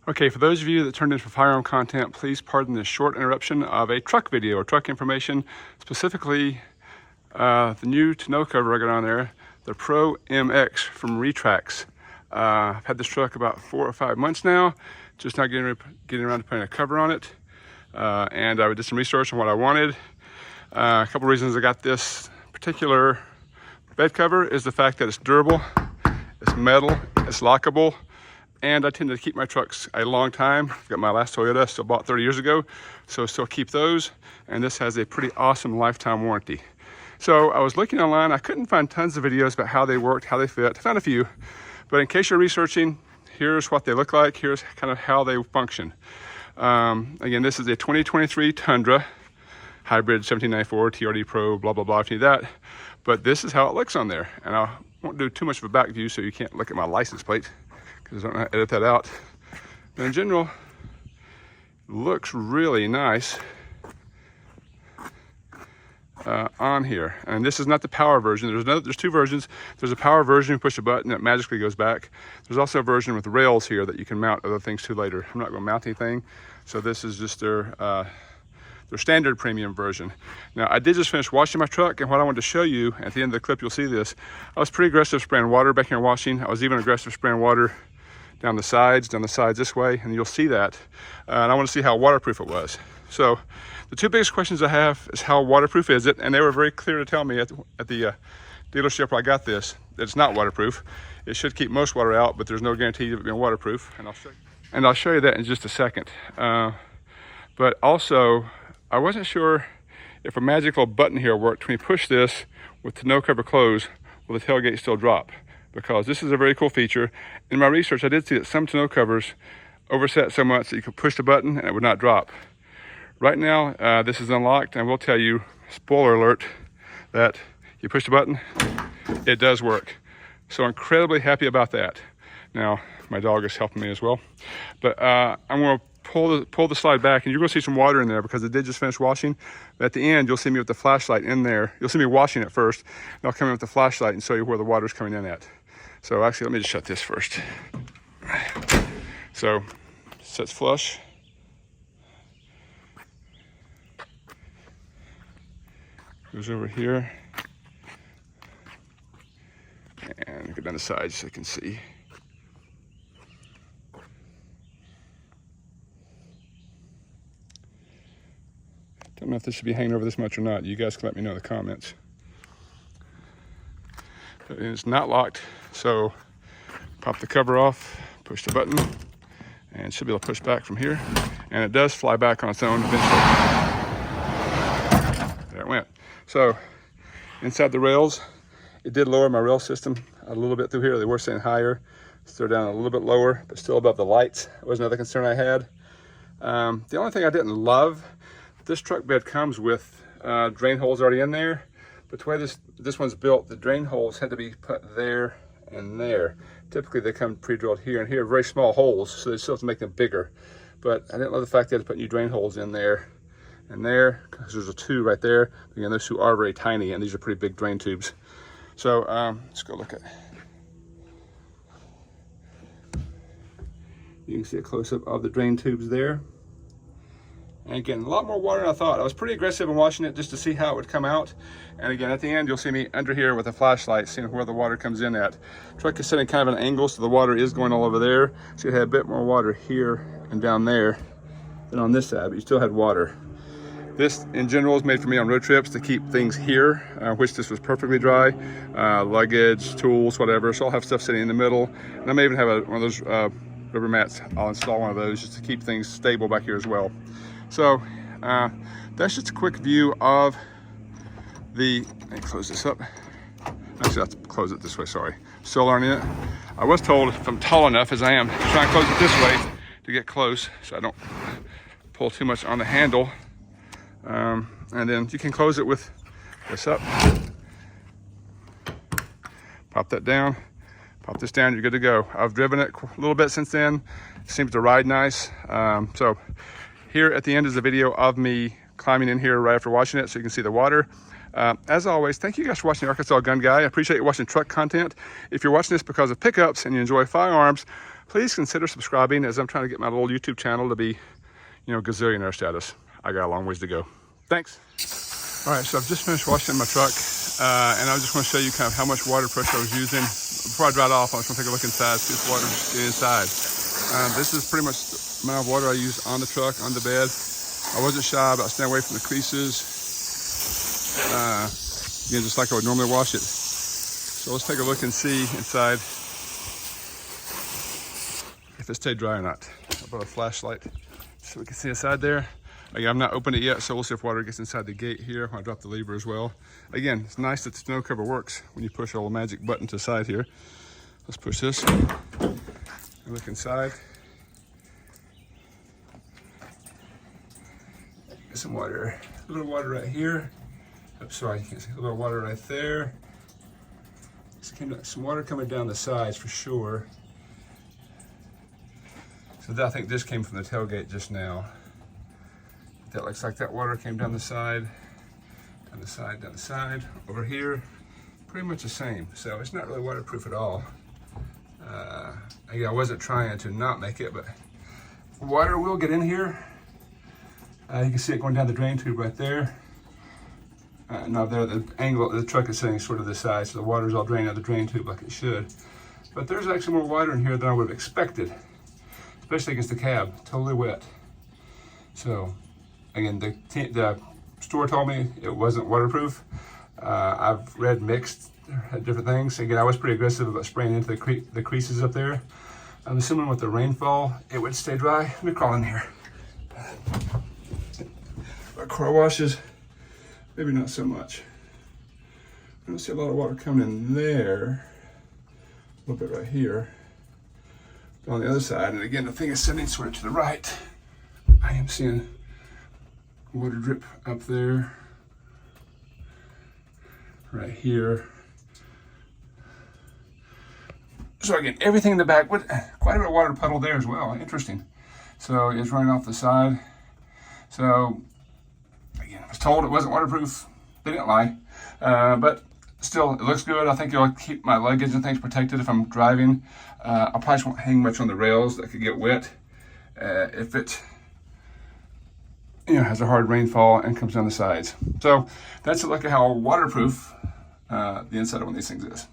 Okay, for those of you that turned in for firearm content, please pardon this short interruption of a truck video or truck information, specifically the new tonneau cover I got on there, the Pro MX from RETRAX. I've had this truck about 4 or 5 months now, just not getting around to putting a cover on it. And I did some research on what I wanted. A couple reasons I got this particular bed cover is the fact that it's durable, it's metal, it's lockable, and I tend to keep my trucks a long time. I've got my last Toyota, still bought 30 years ago, so still keep those. And this has a pretty awesome lifetime warranty. So I was looking online, I couldn't find tons of videos about how they worked, how they fit. I found a few, but in case you're researching, here's what they look like, here's kind of how they function. Again, this is a 2023 Tundra hybrid 1794 TRD Pro, blah, blah, blah, if you need that. But this is how it looks on there. And I won't do too much of a back view so you can't look at my license plate, because I don't know how to edit that out. But in general, it looks really nice on here. And this is not the power version. There's two versions. There's a power version, you push a button, it magically goes back. There's also a version with rails here that you can mount other things to later. I'm not going to mount anything. So this is just their standard premium version. Now, I did just finish washing my truck, and what I wanted to show you, at the end of the clip, you'll see this. I was pretty aggressive spraying water back here washing. I was even aggressive spraying water down the sides this way, and you'll see that. And I want to see how waterproof it was. So the two biggest questions I have is how waterproof is it? And they were very clear to tell me at the dealership where I got this, that it's not waterproof. It should keep most water out, but there's no guarantee of it being waterproof. And I'll show you that in just a second. But also, I wasn't sure if a magic little button here worked. When you push this with the tonneau cover closed, will the tailgate still drop? Because this is a very cool feature. In my research, I did see that some tonneau covers overset so much that you could push the button and it would not drop. Right now, this is unlocked, and I will tell you, spoiler alert, that you push the button, it does work. So incredibly happy about that. Now, my dog is helping me as well. But I'm gonna pull the slide back, and you're gonna see some water in there because it did just finish washing. But at the end, you'll see me with the flashlight in there. You'll see me washing it first, and I'll come in with the flashlight and show you where the water's coming in at. So actually, let me just shut this first. So, sets flush. Goes over here. And go down the sides so you can see. Don't know if this should be hanging over this much or not. You guys can let me know in the comments. But it's not locked, so pop the cover off, push the button, and should be able to push back from here. And it does fly back on its own eventually. There it went. So inside the rails, it did lower my rail system a little bit through here. They were saying higher, so they're down a little bit lower, but still above the lights. That was another concern I had. The only thing I didn't love, this truck bed comes with drain holes already in there, but the way this one's built, the drain holes had to be put there and there. Typically they come pre-drilled here and here, very small holes, so they still have to make them bigger. But I didn't love the fact they had to put new drain holes in there and there, because there's a 2 right there. Again, those 2 are very tiny, and these are pretty big drain tubes. So let's go look at. You can see a close-up of the drain tubes there. And again, a lot more water than I thought. I was pretty aggressive in washing it just to see how it would come out. And again, at the end, you'll see me under here with a flashlight, seeing where the water comes in at. The truck is sitting kind of at an angle, so the water is going all over there. So you had a bit more water here and down there than on this side, but you still had water. This, in general, is made for me on road trips to keep things here, which this was perfectly dry. Luggage, tools, whatever. So I'll have stuff sitting in the middle. And I may even have one of those rubber mats. I'll install one of those just to keep things stable back here as well. So that's just a quick view of the, let me close this up. Actually, I have to close it this way, sorry. Still learning it. I was told if I'm tall enough as I am, try and close it this way to get close so I don't pull too much on the handle. And then you can close it with this up. Pop that down, pop this down, you're good to go. I've driven it a little bit since then. It seems to ride nice. So here at the end is a video of me climbing in here right after washing it so you can see the water. As always, thank you guys for watching the Arkansas Gun Guy. I appreciate you watching truck content. If you're watching this because of pickups and you enjoy firearms, please consider subscribing, as I'm trying to get my little YouTube channel to be, you know, gazillionaire status. I got a long ways to go. Thanks. All right, so I've just finished washing my truck, and I just want to show you kind of how much water pressure I was using. Before I drive off, I just want to take a look inside, see if water's inside. This is pretty much the amount of water I use on the truck, on the bed. I wasn't shy about staying away from the creases. Again, just like I would normally wash it. So let's take a look and see inside if it stayed dry or not. I'll put a flashlight so we can see inside there. Again, I've not opened it yet, so we'll see if water gets inside the gate here when I drop the lever as well. Again, it's nice that the snow cover works when you push a little magic button to the side here. Let's push this and look inside. Get some water, a little water right here. Oops, sorry, you can't see, a little water right there. Some water coming down the sides for sure. So I think this came from the tailgate just now. That looks like that water came down the side, down the side, down the side. Over here, pretty much the same. So it's not really waterproof at all. Again, I wasn't trying to not make it, but water will get in here. You can see it going down the drain tube right there. Now there, the angle of the truck is sitting sort of this side, so the water's all draining out the drain tube like it should. But there's actually more water in here than I would have expected, especially against the cab, totally wet. So, again, the store told me it wasn't waterproof. I've read mixed different things. Again, I was pretty aggressive about spraying into the creases up there. I'm assuming with the rainfall, it would stay dry. Let me crawl in here. But car washes, maybe not so much. I don't see a lot of water coming in there. A little bit right here. But on the other side, and again, the thing is sitting sort of to the right. I am seeing water drip up there, right here. So again, everything in the back, with quite a bit of water puddle there as well. Interesting. So it's running off the side. So again, I was told it wasn't waterproof. They didn't lie, but still, it looks good. I think it'll keep my luggage and things protected if I'm driving. I probably won't hang much on the rails that could get wet if it, you know, has a hard rainfall and comes down the sides. So that's a look at how waterproof the inside of one of these things is.